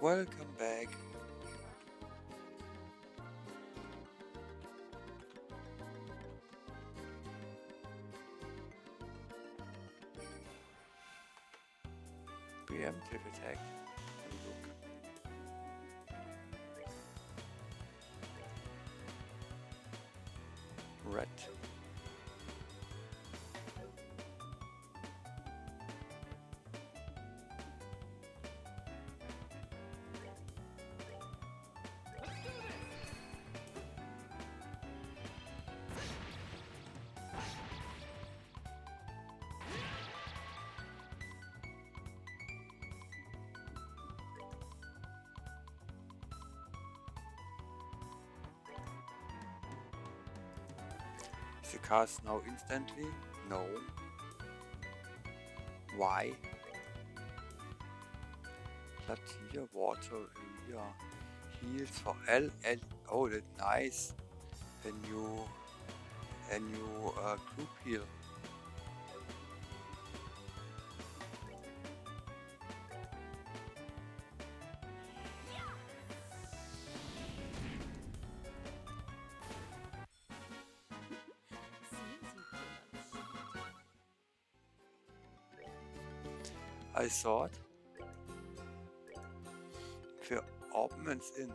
Welcome back. Preemptive attack. Have a look. Red. Is the cast now instantly? No. Why? Blood here, water here. Heals for L. Oh, that's nice. A new group heal. I thought für Ornaments in.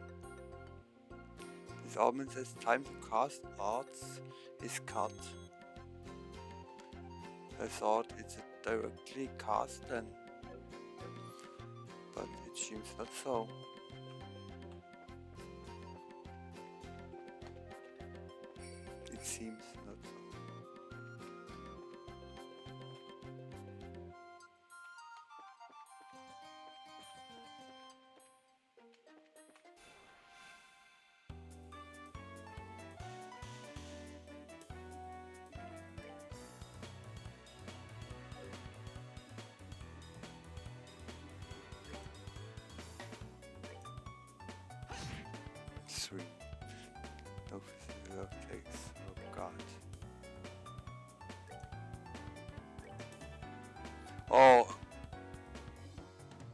This ornament says time to cast arts is cut. I thought it's a directly cast then, but it seems not so. It seems not so. Three. No physical takes. Oh god. Oh!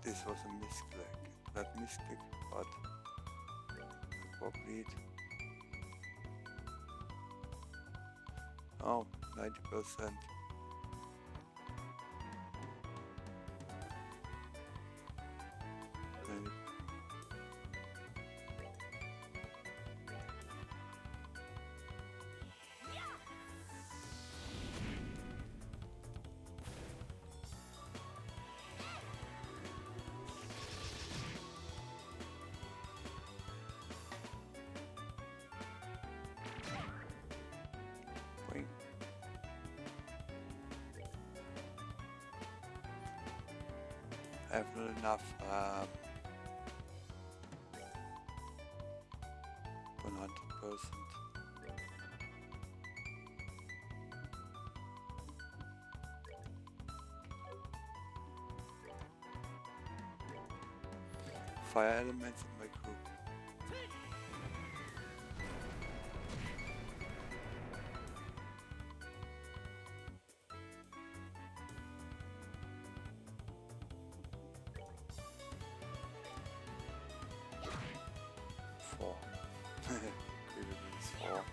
This was a misclick. Not misclick, but probably it. Oh, 90%. Wait. I have not enough 100%. Fire elements in my group. Four. Really means four.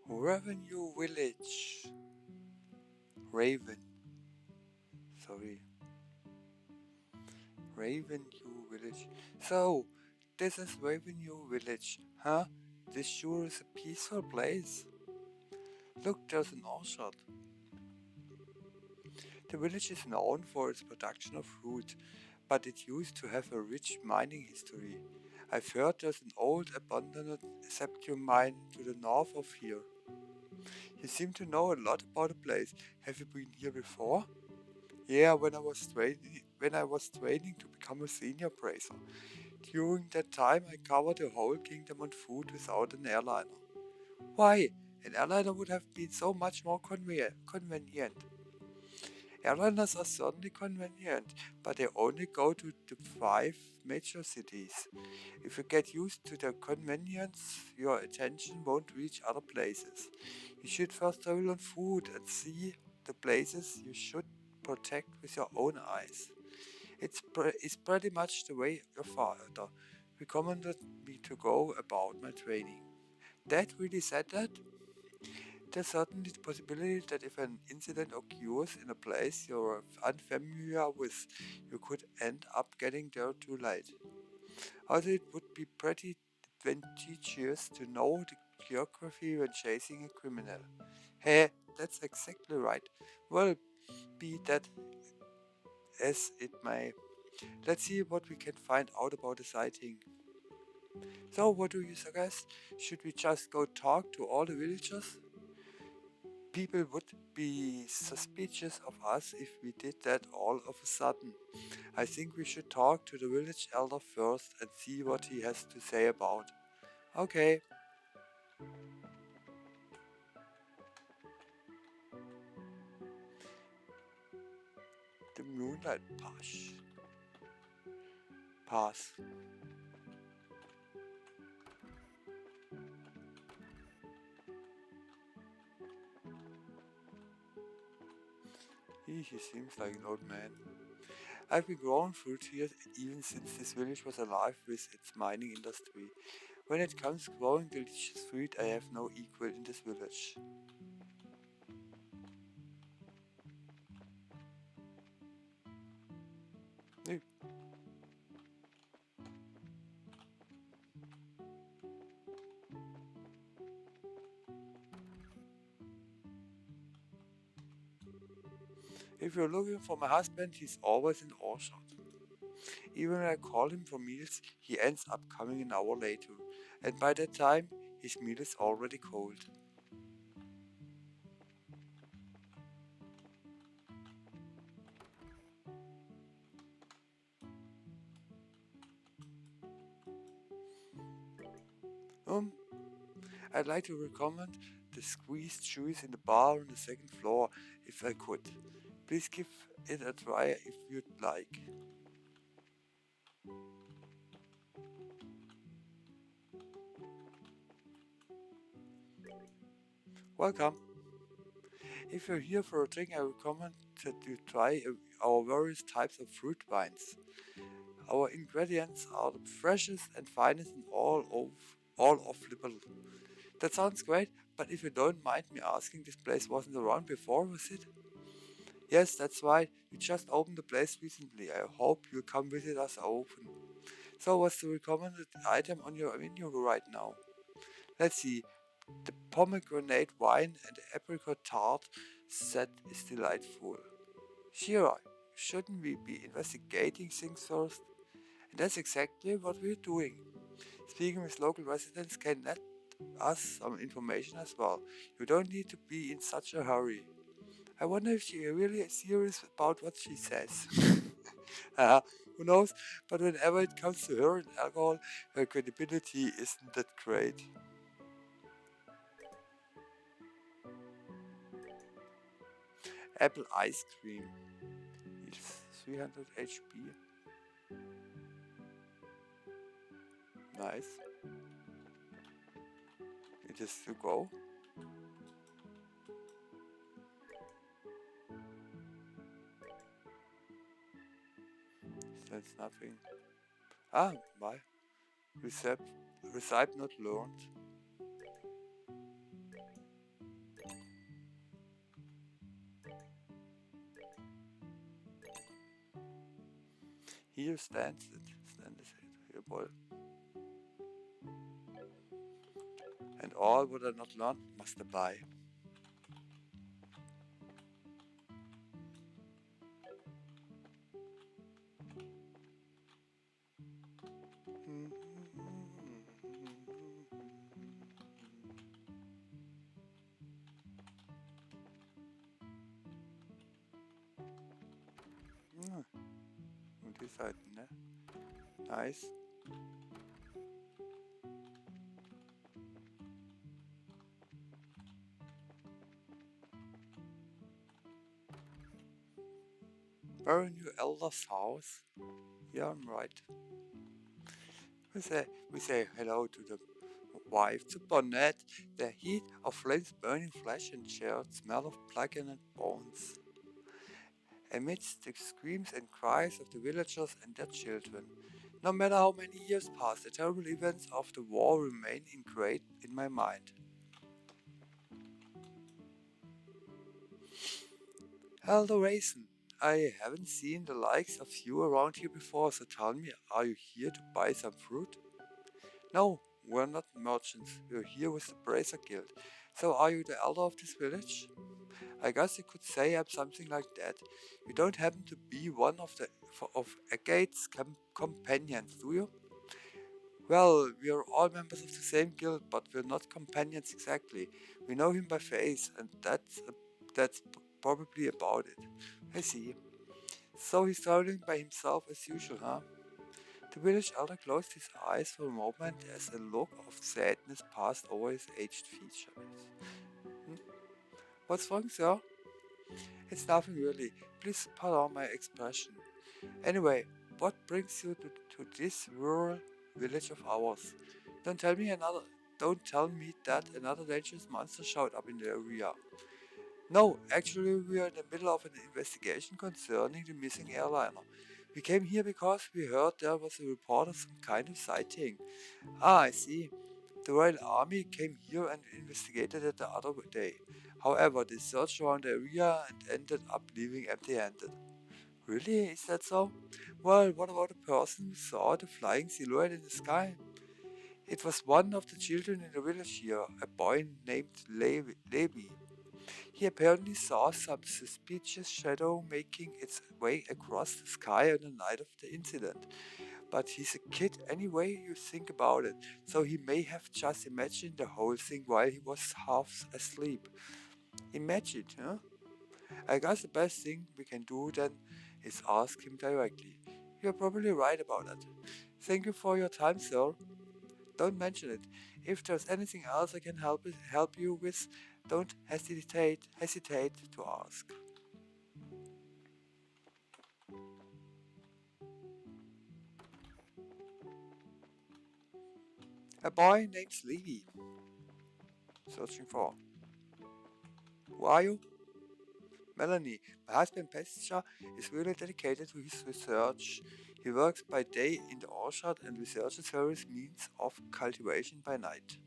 Revenue Village. Raven. Sorry. Revenue Village. So, this is Revenue Village, huh? This sure is a peaceful place. Look, there's an orchard. The village is known for its production of fruit, but it used to have a rich mining history. I've heard there's an old abandoned septium mine to the north of here. You seem to know a lot about the place. Have you been here before? Yeah, when I was training to become a senior bracer. During that time I covered the whole kingdom on foot without an airliner. Why? An airliner would have been so much more convenient. Airliners are certainly convenient, but they only go to the 5 major cities. If you get used to the convenience, your attention won't reach other places. You should first travel on foot and see the places you should protect with your own eyes. It's pretty much the way your father recommended me to go about my training. Dad really said that? There's certainly the possibility that if an incident occurs in a place you're unfamiliar with, you could end up getting there too late. Also, it would be pretty advantageous to know the geography when chasing a criminal. Hey, that's exactly right. Well, be that as it may, let's see what we can find out about the sighting. So, what do you suggest? Should we just go talk to all the villagers? People would be suspicious of us if we did that all of a sudden. I think we should talk to the village elder first and see what he has to say about. Okay. The moonlight pass. He seems like an old man. I've been growing fruit here even since this village was alive with its mining industry. When it comes to growing delicious fruit, I have no equal in this village. Hey, if you're looking for my husband, he's always in orchard. Even when I call him for meals, he ends up coming an hour later, and by that time, his meal is already cold. Um, I'd like to recommend the squeezed juice in the bar on the second floor, if I could. Please give it a try if you'd like. Welcome. If you're here for a drink, I recommend that you try our various types of fruit wines. Our ingredients are the freshest and finest in all of Liberal. That sounds great, but if you don't mind me asking, this place wasn't around before, was it? Yes, that's right. We just opened the place recently. I hope you'll come visit us often. So, what's the recommended item on your menu right now? Let's see. The pomegranate wine and the apricot tart set is delightful. Sure, shouldn't we be investigating things first? And that's exactly what we're doing. Speaking with local residents can let us some information as well. You don't need to be in such a hurry. I wonder if she really is serious about what she says. Who knows? But whenever it comes to her and alcohol, her credibility isn't that great. Apple ice cream. It's 300 HP. Nice. It is to go. That's nothing. Ah, bye. Recept, Recipe not learned. Here stands it. Stands it. Here, boy. And all what I not learned must abide. Und die Seiten, ne? Nice. Where in your elder's house? Yeah, I'm right. We say hello to the wife, to Bonnet, the heat of flames burning flesh and charred smell of blackened bones. Amidst the screams and cries of the villagers and their children. No matter how many years pass, the terrible events of the war remain engraved in my mind. Hello, Raisin. I haven't seen the likes of you around here before, so tell me, are you here to buy some fruit? No, we're not merchants. We're here with the Bracer Guild. So are you the elder of this village? I guess you could say I'm something like that. You don't happen to be one of the of Agate's companions, do you? Well, we are all members of the same guild, but we're not companions exactly. We know him by face, and that's probably about it. I see. So he's traveling by himself as usual, huh? The village elder closed his eyes for a moment as a look of sadness passed over his aged features. Hmm? What's wrong, sir? It's nothing really. Please pardon my expression. Anyway, what brings you to this rural village of ours? Don't tell me another. Don't tell me that another dangerous monster showed up in the area. No, actually, we are in the middle of an investigation concerning the missing airliner. We came here because we heard there was a report of some kind of sighting. Ah, I see. The Royal Army came here and investigated it the other day. However, they searched around the area and ended up leaving empty-handed. Really? Is that so? Well, what about the person who saw the flying silhouette in the sky? It was one of the children in the village here, a boy named Levi. He apparently saw some suspicious shadow making its way across the sky on the night of the incident. But he's a kid anyway you think about it, so he may have just imagined the whole thing while he was half asleep. Imagine, huh? I guess the best thing we can do then is ask him directly. You're probably right about that. Thank you for your time, sir. Don't mention it. If there's anything else I can help you with, don't hesitate to ask. A boy named Levi, searching for. Who are you? Melanie. My husband Pesca is really dedicated to his research. He works by day in the orchard and researches various means of cultivation by night.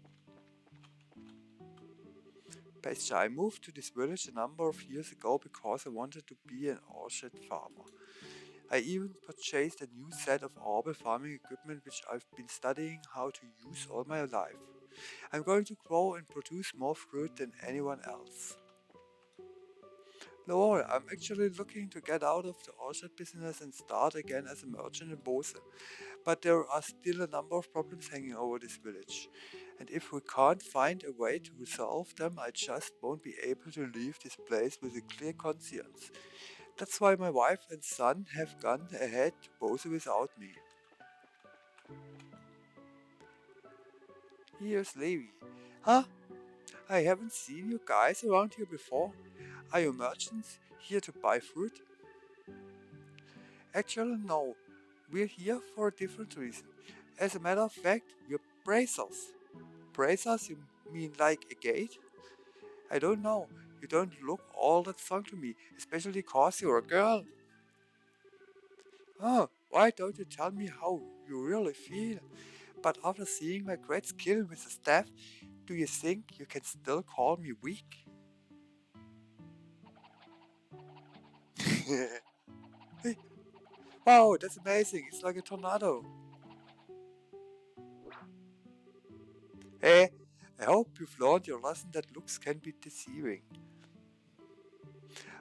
Pesca, I moved to this village a number of years ago because I wanted to be an orchard farmer. I even purchased a new set of herbal farming equipment which I've been studying how to use all my life. I'm going to grow and produce more fruit than anyone else. No worry, I'm actually looking to get out of the orchard business and start again as a merchant in Bose. But there are still a number of problems hanging over this village. And if we can't find a way to resolve them, I just won't be able to leave this place with a clear conscience. That's why my wife and son have gone ahead to Bose without me. Here's Levi. Huh? I haven't seen you guys around here before. Are you merchants here to buy fruit? Actually, no. We're here for a different reason. As a matter of fact, we're bracers. Bracers? You mean like a gate? I don't know. You don't look all that strong to me, especially cause you're a girl. Oh, why don't you tell me how you really feel? But after seeing my great skill with the staff, do you think you can still call me weak? Hey, wow, that's amazing. It's like a tornado. Hey, I hope you've learned your lesson that looks can be deceiving.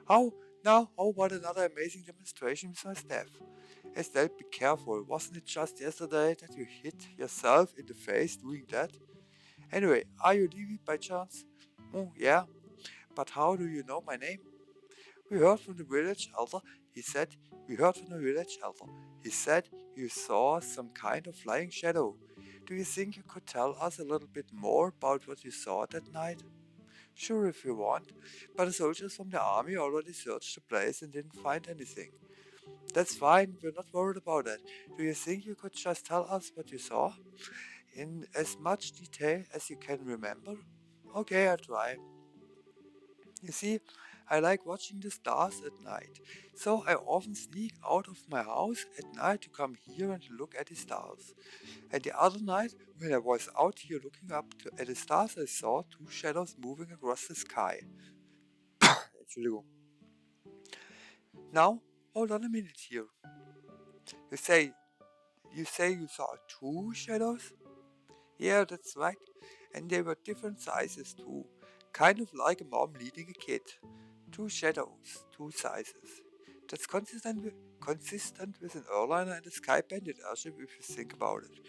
How how about another amazing demonstration with my staff? Estelle, be careful. Wasn't it just yesterday that you hit yourself in the face doing that? Anyway, are you Levi by chance? Oh, yeah. But how do you know my name? We heard from the village elder. He said, we heard from the village elder. He said you saw some kind of flying shadow. Do you think you could tell us a little bit more about what you saw that night? Sure, if you want, but the soldiers from the army already searched the place and didn't find anything. That's fine, we're not worried about that. Do you think you could just tell us what you saw? In as much detail as you can remember? Okay, I'll try. You see, I like watching the stars at night, so I often sneak out of my house at night to come here and look at the stars. And the other night, when I was out here looking at the stars, I saw two shadows moving across the sky. Entschuldigung. Now, hold on a minute here. You say you saw two shadows? Yeah, that's right. And they were different sizes too. Kind of like a mom leading a kid. Two shadows, two sizes. That's consistent with an airliner and a Sky Bandit airship if you think about it.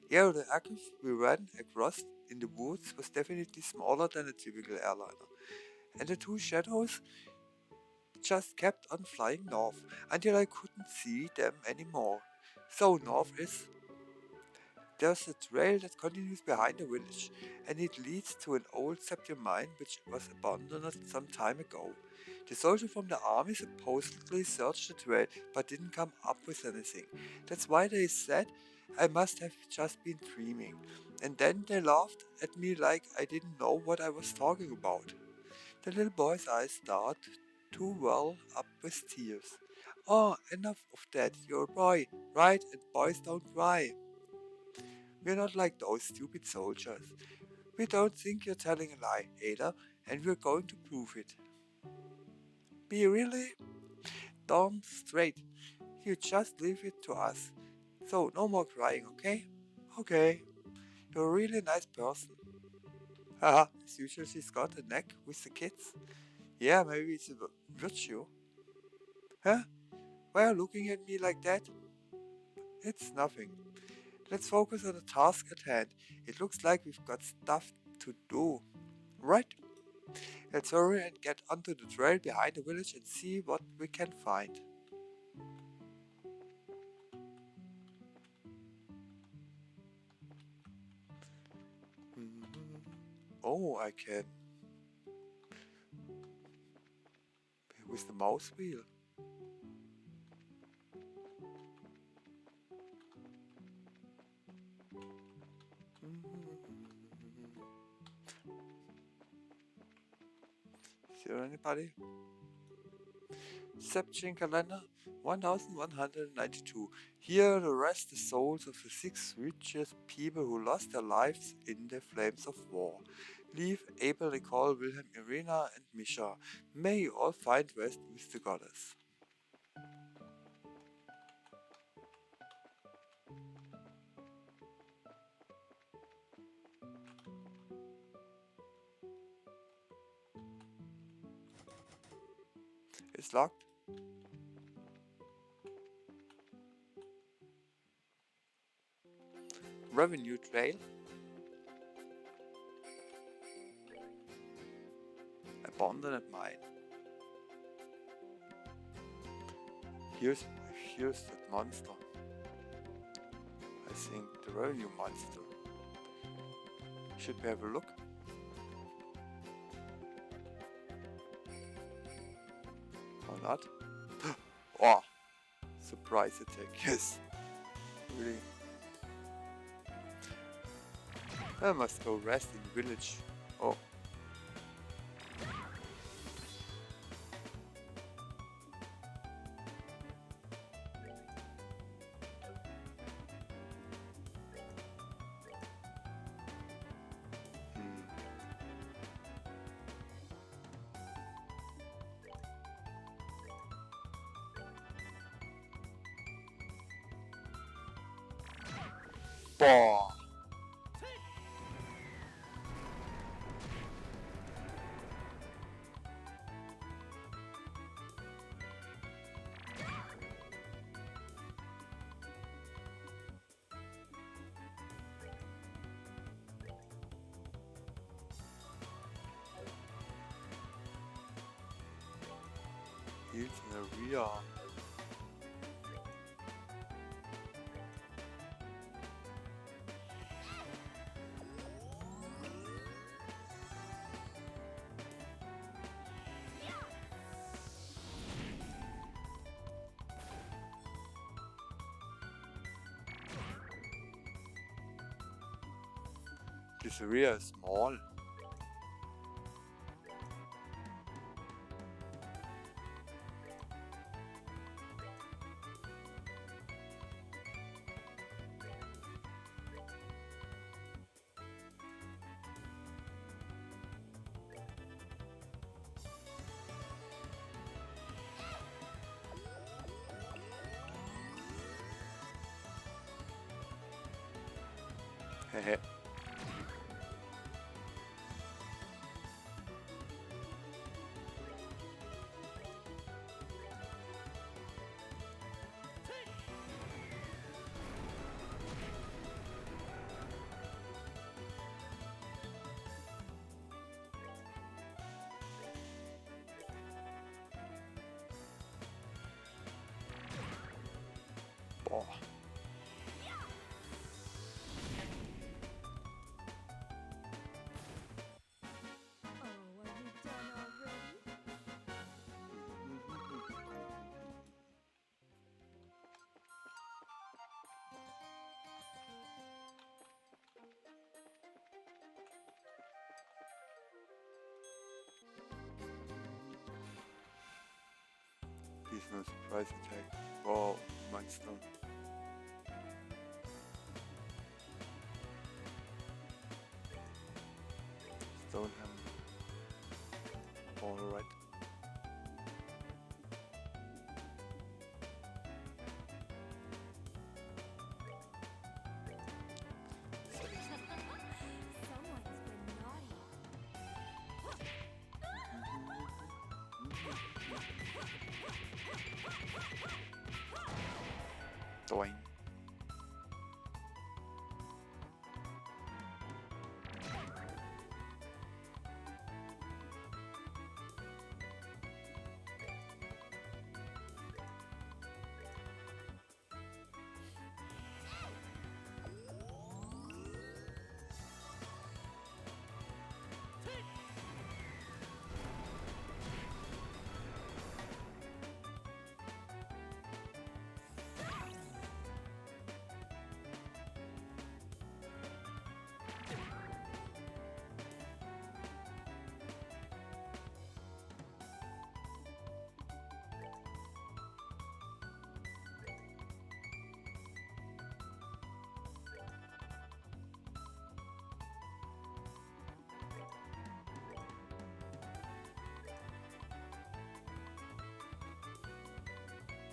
Yeah, the aircraft we ran across in the woods was definitely smaller than a typical airliner. And the two shadows just kept on flying north until I couldn't see them anymore. So north is there's a trail that continues behind the village, and it leads to an old septum mine which was abandoned some time ago. The soldier from the army supposedly searched the trail but didn't come up with anything. That's why they said I must have just been dreaming. And then they laughed at me like I didn't know what I was talking about. The little boy's eyes started to well up with tears. Oh, enough of that. You're a boy, right? And boys don't cry. We're not like those stupid soldiers. We don't think you're telling a lie, Ada, and we're going to prove it. Be really darn straight. You just leave it to us. So no more crying, okay? Okay. You're a really nice person. Haha, as usual she's got a neck with the kids. Yeah, maybe it's a virtue. Huh? Why are you looking at me like that? It's nothing. Let's focus on the task at hand. It looks like we've got stuff to do. Right? Let's hurry and get onto the trail behind the village and see what we can find. Oh, I can. With the mouse wheel. Is there anybody? Seption calendar 1192. Here rest the souls of the six richest people who lost their lives in the flames of war. Leave Abel recall Wilhelm, Irena, and Misha. May you all find rest with the goddess. It's locked. Revenue trail. Abandoned mine. Here's that monster. I think the revenue monster. Should we have a look? Or not? Oh, surprise attack, yes. Really. I must go rest in the village. Oh. Boah. Heals in the rear. This area is small. Hehe. Boah. Please no surprise attack. Wow, monster. Stone hammer. Alright. Someone's been naughty. Doing.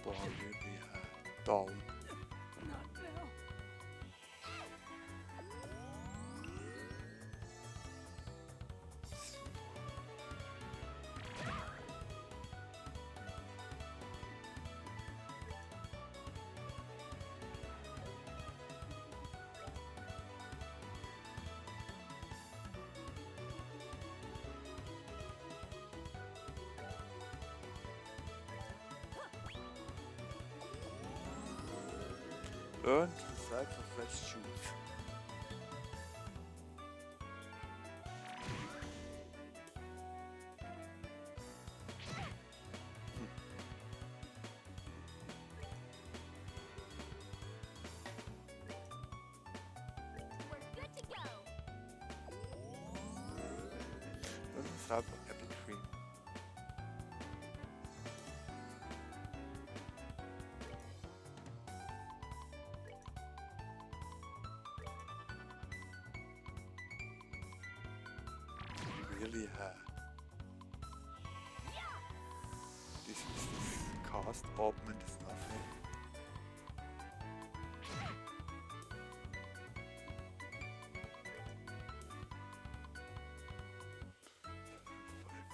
Boah, really down. Not Bill. Learn to decipher fresh shoes. We're good to go. Learn to decipher apple cream. Really this cast orbment is nothing.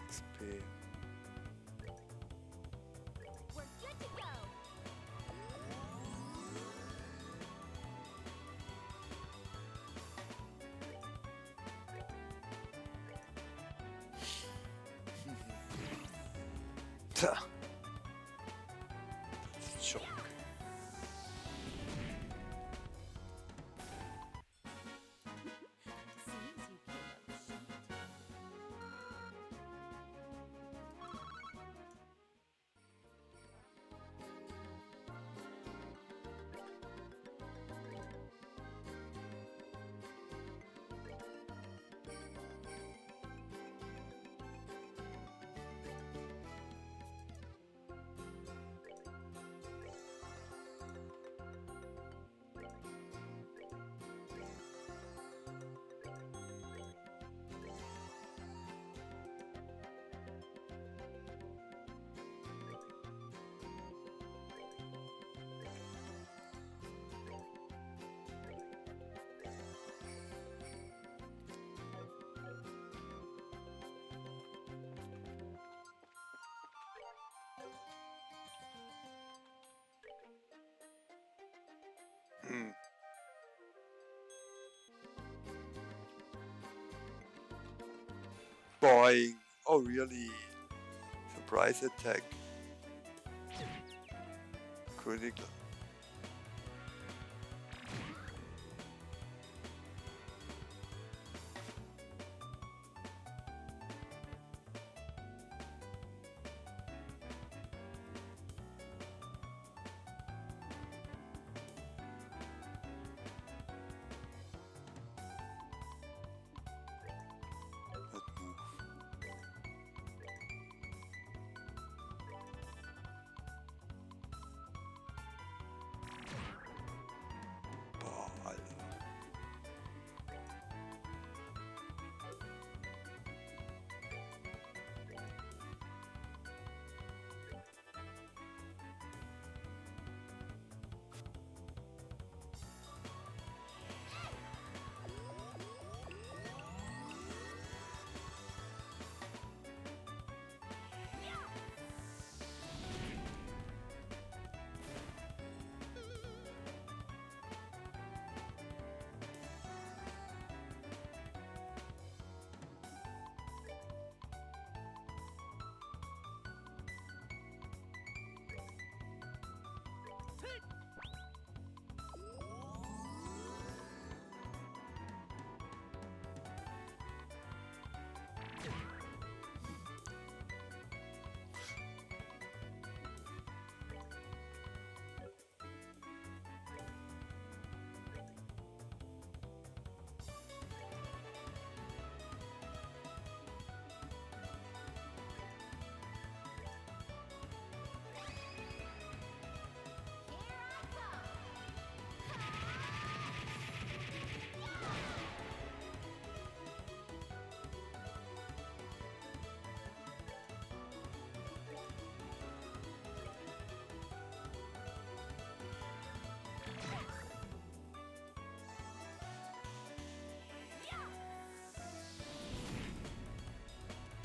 XP. We're good to go. That's a joke. Seems you came up short. Boing. Oh, really? Surprise attack. Critical. Not move. Boah, Alter.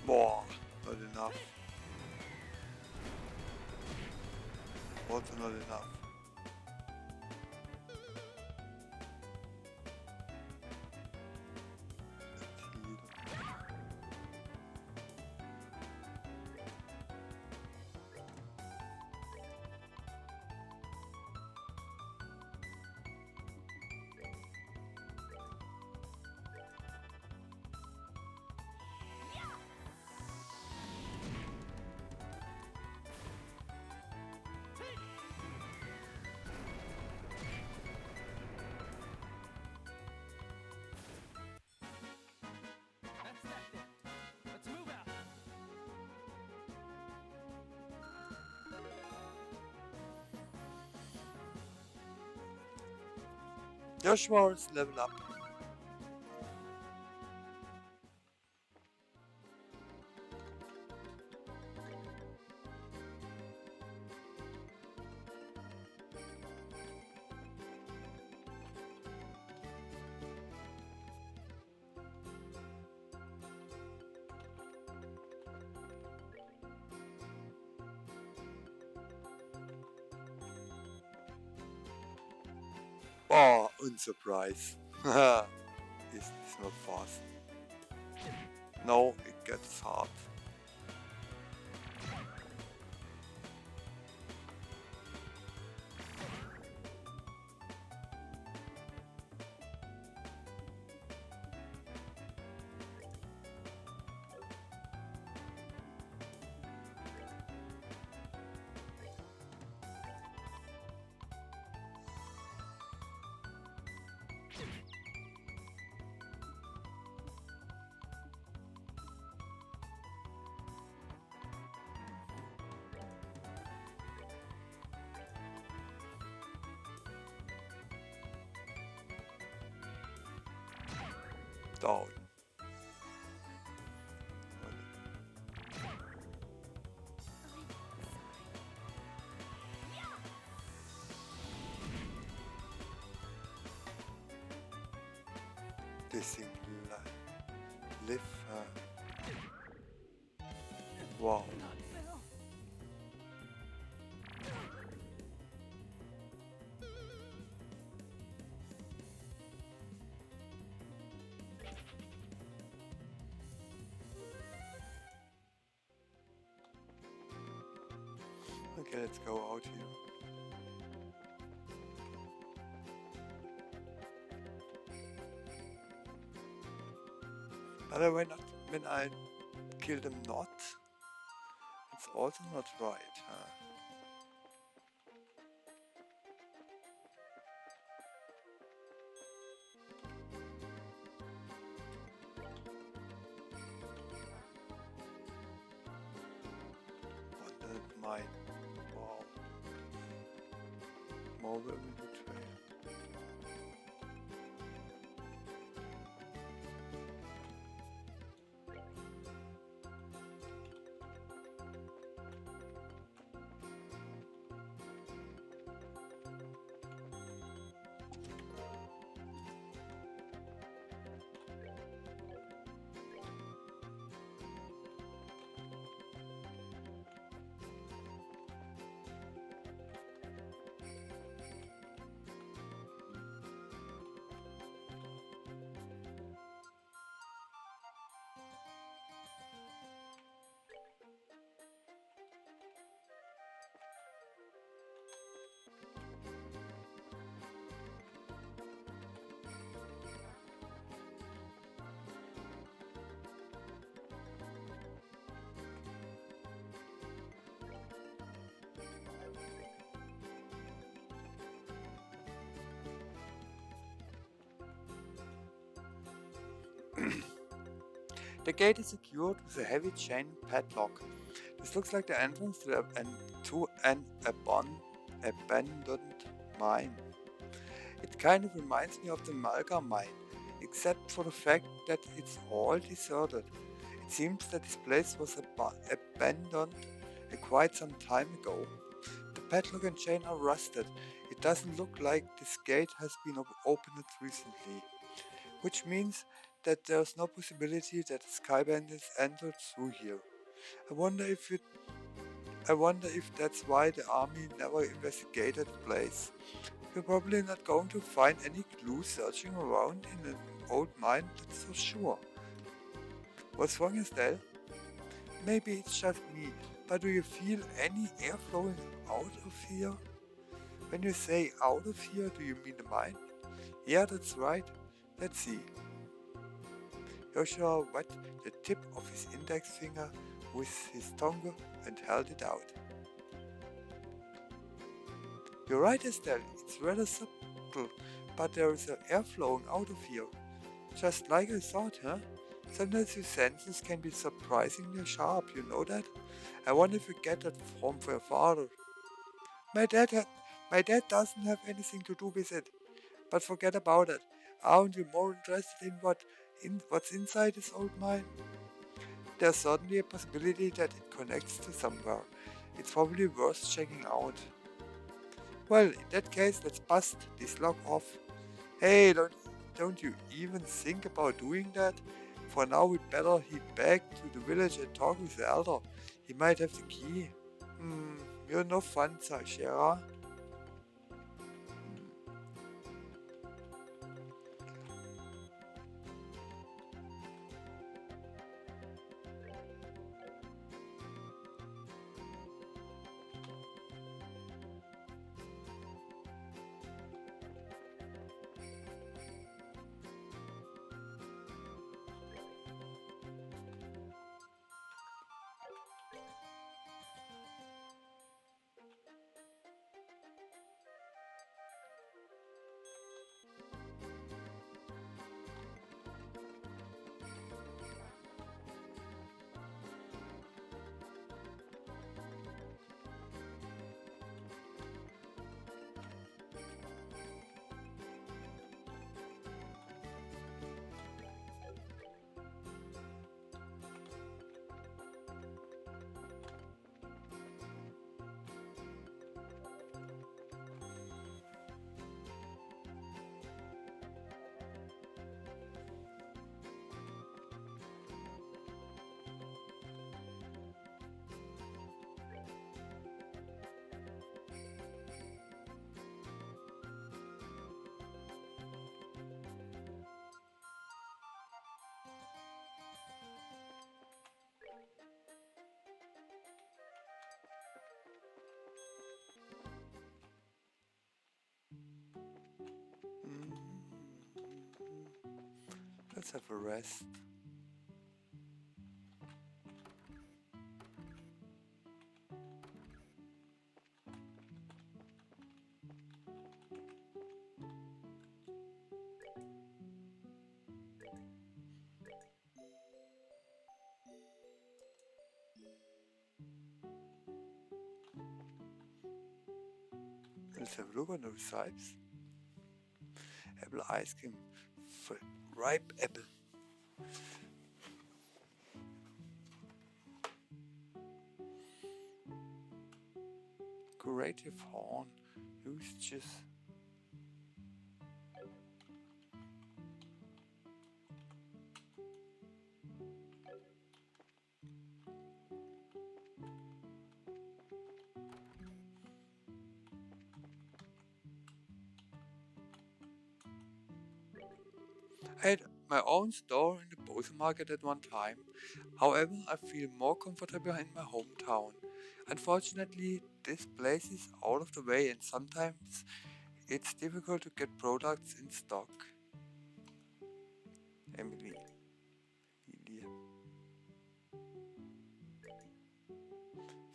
Boah, not enough. Also not enough. Heal. That's that then. Let's move out. Joshua level up. Oh, unsurprise. This is not fast. No, it gets hard. Down. This thing live. Wow. Not Bill. Okay, let's go out here. But when I kill them not, it's also not right, huh? Abandoned mine. Wow. More will be betrayal. The gate is secured with a heavy chain padlock. This looks like the entrance to an abandoned mine. It kind of reminds me of the Malga mine, except for the fact that it's all deserted. It seems that this place was abandoned quite some time ago. The padlock and chain are rusted. It doesn't look like this gate has been opened recently, which means that there's no possibility that the skybandits entered through here. I wonder if it I wonder if that's why the army never investigated the place. We're probably not going to find any clues searching around in an old mine, that's for sure. What's wrong, Estelle? Maybe it's just me, but do you feel any air flowing out of here? When you say out of here, do you mean the mine? Yeah, that's right. Let's see. Joshua wet the tip of his index finger with his tongue and held it out. You're right, Estelle, it's rather subtle, but there is air flowing out of here. Just like I thought, huh? Sometimes your senses can be surprisingly sharp, you know that? I wonder if you get that from your father. My dad had, my dad doesn't have anything to do with it, but forget about it. Aren't you more interested in what's inside this old mine? There's certainly a possibility that it connects to somewhere. It's probably worth checking out. Well, in that case, let's bust this lock off. Hey, don't you even think about doing that? For now, we'd better head back to the village and talk with the elder. He might have the key. You're no fun, Shara. Let's have a rest. Let's have a look on the recipes. Apple ice cream. Ripe apple. Creative horn. Usages. I had my own store in the Bose market at one time. However, I feel more comfortable in my hometown. Unfortunately, this place is out of the way and sometimes it's difficult to get products in stock. Emily. Emilie.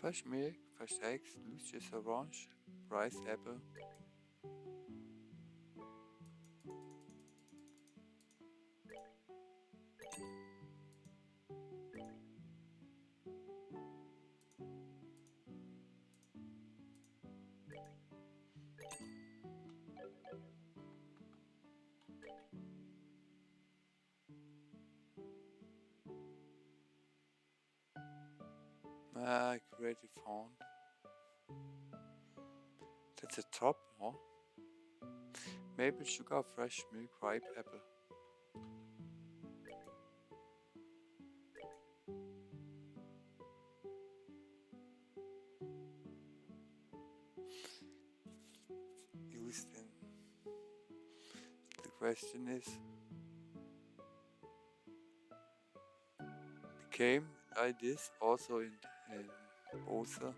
Fresh milk, fresh eggs, loose juice orange, rice apple. Creative font. That's a top, huh? Maple sugar, fresh milk, ripe apple. Used in. The question is, became I this also in Osa?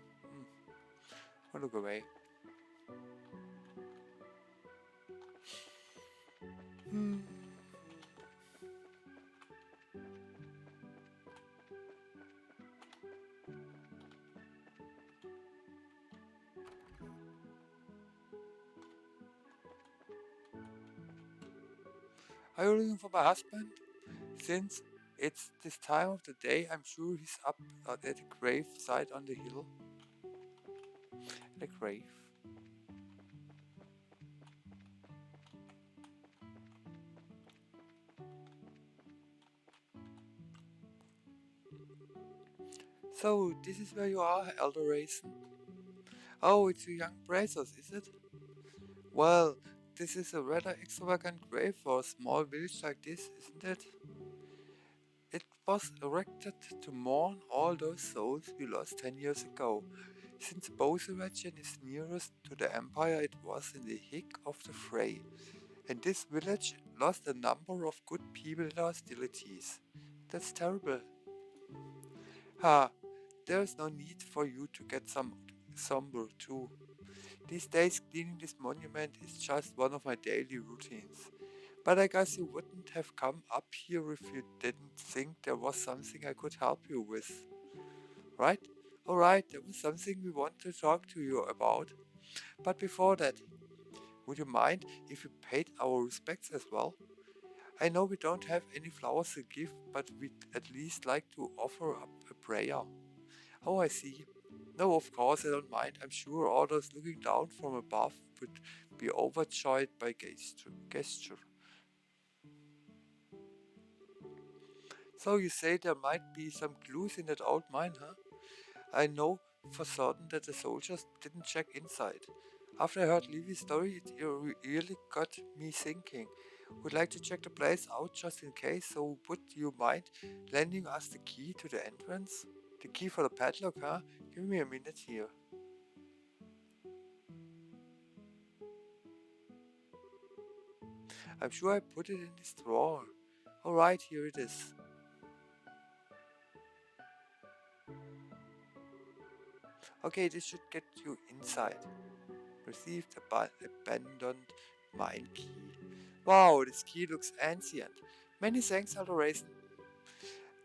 Oh, look away. Hmm. Are you looking for my husband? Since it's this time of the day, I'm sure he's up at the grave side on the hill. The grave. So, this is where you are, Elder Raisin. Oh, it's your young Brazos, is it? Well, this is a rather extravagant grave for a small village like this, isn't it? It was erected to mourn all those souls we lost 10 years ago. Since Bose region is nearest to the empire, it was in the thick of the fray, and this village lost a number of good people in hostilities. That's terrible. Ha, there's no need for you to get some somber too. These days cleaning this monument is just one of my daily routines. But I guess you wouldn't have come up here if you didn't think there was something I could help you with. Right? Alright, there was something we want to talk to you about. But before that, would you mind if we paid our respects as well? I know we don't have any flowers to give, but we'd at least like to offer up a prayer. Oh, I see. No, of course I don't mind. I'm sure all those looking down from above would be overjoyed by gesture. So you say there might be some clues in that old mine, huh? I know for certain that the soldiers didn't check inside. After I heard Levy's story, it really got me thinking. Would like to check the place out just in case, so would you mind lending us the key to the entrance? The key for the padlock, huh? Give me a minute here. I'm sure I put it in this drawer. Alright, here it is. Okay, this should get you inside. Received abandoned mine key. Wow, this key looks ancient. Many thanks, Aldorazen.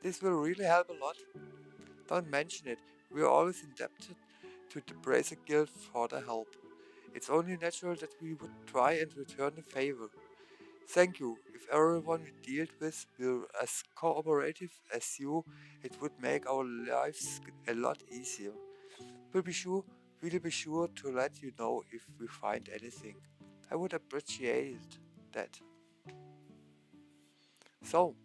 This will really help a lot. Don't mention it. We are always indebted to the Bracer Guild for the help. It's only natural that we would try and return the favor. Thank you. If everyone we dealt with were as cooperative as you, it would make our lives a lot easier. We'll be sure to let you know if we find anything. I would appreciate that. So,